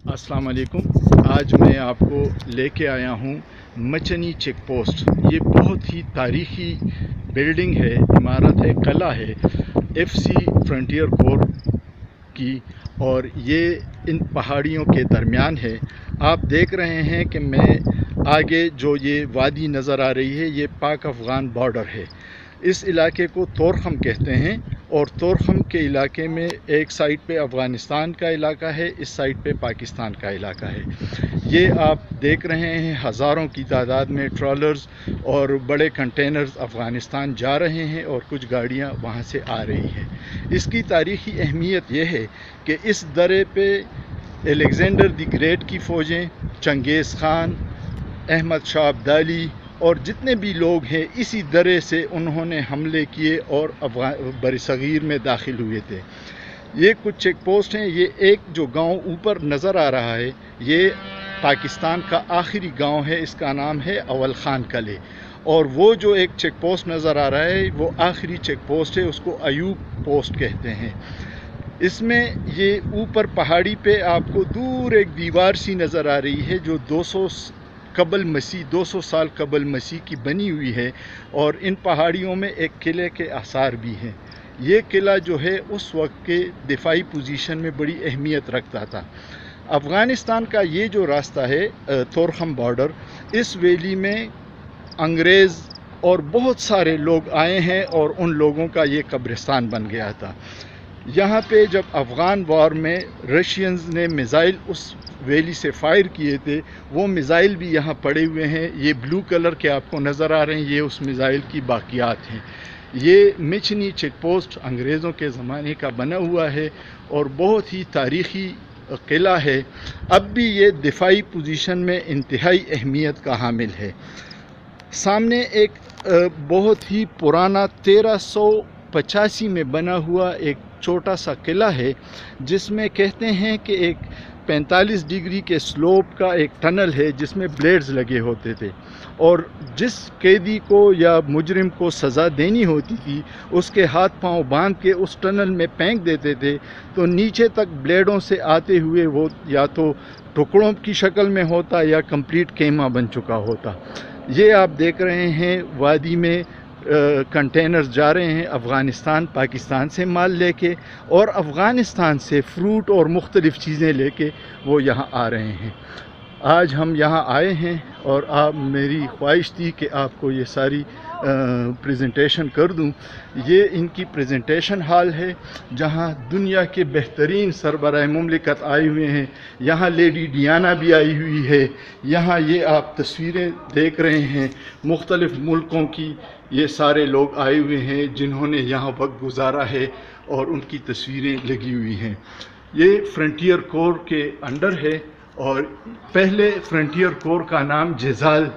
अस्सलाम वालेकुम। आज मैं आपको लेके आया हूँ मचनी चेक पोस्ट। ये बहुत ही तारीख़ी बिल्डिंग है, इमारत है, कला है FC फ्रंटियर कोर की, और ये इन पहाड़ियों के दरमियान है। आप देख रहे हैं कि मैं आगे जो ये वादी नज़र आ रही है, ये पाक अफ़गान बॉर्डर है। इस इलाके को तोरखम कहते हैं, और तोरखम के इलाके में एक साइड पे अफ़गानिस्तान का इलाका है, इस साइड पे पाकिस्तान का इलाका है। ये आप देख रहे हैं हज़ारों की तादाद में ट्रॉलर्स और बड़े कंटेनर्स अफ़गानिस्तान जा रहे हैं, और कुछ गाड़ियाँ वहाँ से आ रही हैं। इसकी तारीख़ी अहमियत यह है कि इस दर्रे पे अलेक्जेंडर द ग्रेट की फ़ौजें, चंगेज़ ख़ान, अहमद शाह अब्दाली और जितने भी लोग हैं, इसी दर्रे से उन्होंने हमले किए और बरसगीर में दाखिल हुए थे। ये कुछ चेक पोस्ट हैं। ये एक जो गांव ऊपर नज़र आ रहा है, ये पाकिस्तान का आखिरी गांव है, इसका नाम है अवल खान कले। और वो जो एक चेक पोस्ट नज़र आ रहा है, वो आखिरी चेक पोस्ट है, उसको अयूब पोस्ट कहते हैं। इसमें ये ऊपर पहाड़ी पे आपको दूर एक दीवार सी नज़र आ रही है, जो 200 साल कबल मसीह की बनी हुई है, और इन पहाड़ियों में एक किले के आसार भी हैं। ये किला जो है उस वक्त के दिफाई पोजीशन में बड़ी अहमियत रखता था। अफ़गानिस्तान का ये जो रास्ता है तोरखम बॉर्डर, इस वैली में अंग्रेज़ और बहुत सारे लोग आए हैं, और उन लोगों का ये कब्रिस्तान बन गया था। यहाँ पे जब अफ़गान वॉर में रशियंस ने मिज़ाइल उस वैली से फ़ायर किए थे, वो मिज़ाइल भी यहाँ पड़े हुए हैं। ये ब्लू कलर के आपको नज़र आ रहे हैं, ये उस मिज़ाइल की बाक़ियात हैं। ये मिचनी चेक पोस्ट अंग्रेज़ों के ज़माने का बना हुआ है, और बहुत ही तारीख़ी किला है। अब भी ये दिफाई पोजीशन में इंतहाई अहमियत का हामिल है। सामने एक बहुत ही पुराना 1385 में बना हुआ एक छोटा सा किला है, जिसमें कहते हैं कि एक 45 डिग्री के स्लोप का एक टनल है, जिसमें ब्लेड्स लगे होते थे, और जिस कैदी को या मुजरिम को सज़ा देनी होती थी, उसके हाथ पांव बांध के उस टनल में फेंक देते थे, तो नीचे तक ब्लेडों से आते हुए वो या तो टुकड़ों की शक्ल में होता या कंप्लीट केमा बन चुका होता। ये आप देख रहे हैं वादी में कंटेनर्स जा रहे हैं अफ़गानिस्तान पाकिस्तान से माल लेके, और अफ़गानिस्तान से फ्रूट और मुख्तलिफ़ चीज़ें लेके वो यहाँ आ रहे हैं। आज हम यहाँ आए हैं, और मेरी ख्वाहिश थी कि आपको ये सारी प्रेजेंटेशन कर दूं। ये इनकी प्रेजेंटेशन हॉल है, जहाँ दुनिया के बेहतरीन सरबराह मुमलिकत आए हुए हैं। यहाँ लेडी डियाना भी आई हुई है। यहाँ ये आप तस्वीरें देख रहे हैं मुख्तलिफ़ मुल्कों की, ये सारे लोग आए हुए हैं जिन्होंने यहाँ वक्त गुजारा है, और उनकी तस्वीरें लगी हुई हैं। ये फ्रंटियर कोर के अंडर है, और पहले फ्रंटियर कोर का नाम जेजाल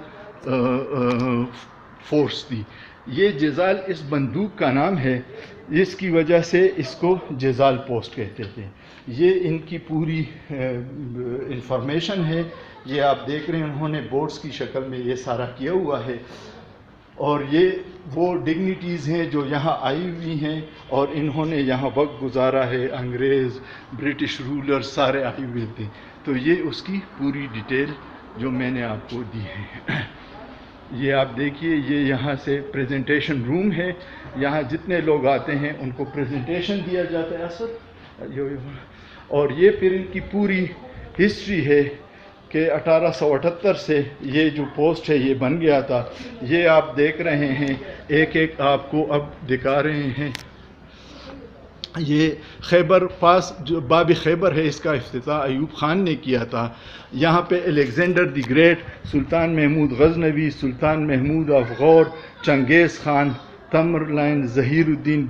फोर्स थी। ये जेजाल इस बंदूक का नाम है, इसकी वजह से इसको जेजाल पोस्ट कहते थे। ये इनकी पूरी इंफॉर्मेशन है। ये आप देख रहे हैं, उन्होंने बोर्ड्स की शक्ल में ये सारा किया हुआ है, और ये वो डिग्निटीज़ हैं जो यहाँ आई हुई हैं, और इन्होंने यहाँ वक्त गुजारा है। अंग्रेज़, ब्रिटिश रूलर सारे आए हुए थे। तो ये उसकी पूरी डिटेल जो मैंने आपको दी है। ये आप देखिए, ये यहाँ से प्रेजेंटेशन रूम है। यहाँ जितने लोग आते हैं उनको प्रेजेंटेशन दिया जाता है असर, और ये फिर इनकी पूरी हिस्ट्री है कि 1878 से ये जो पोस्ट है ये बन गया था। ये आप देख रहे हैं, एक एक आपको अब दिखा रहे हैं। ये खैबर पास जो बाब खैबर है, इसका इफ्तिताह अयूब ख़ान ने किया था। यहाँ पे Alexander the great, Sultan Mahmud Ghaznavi, Sultan Mahmud of Ghor, Changez Khan, Tamerlane, Zahiruddin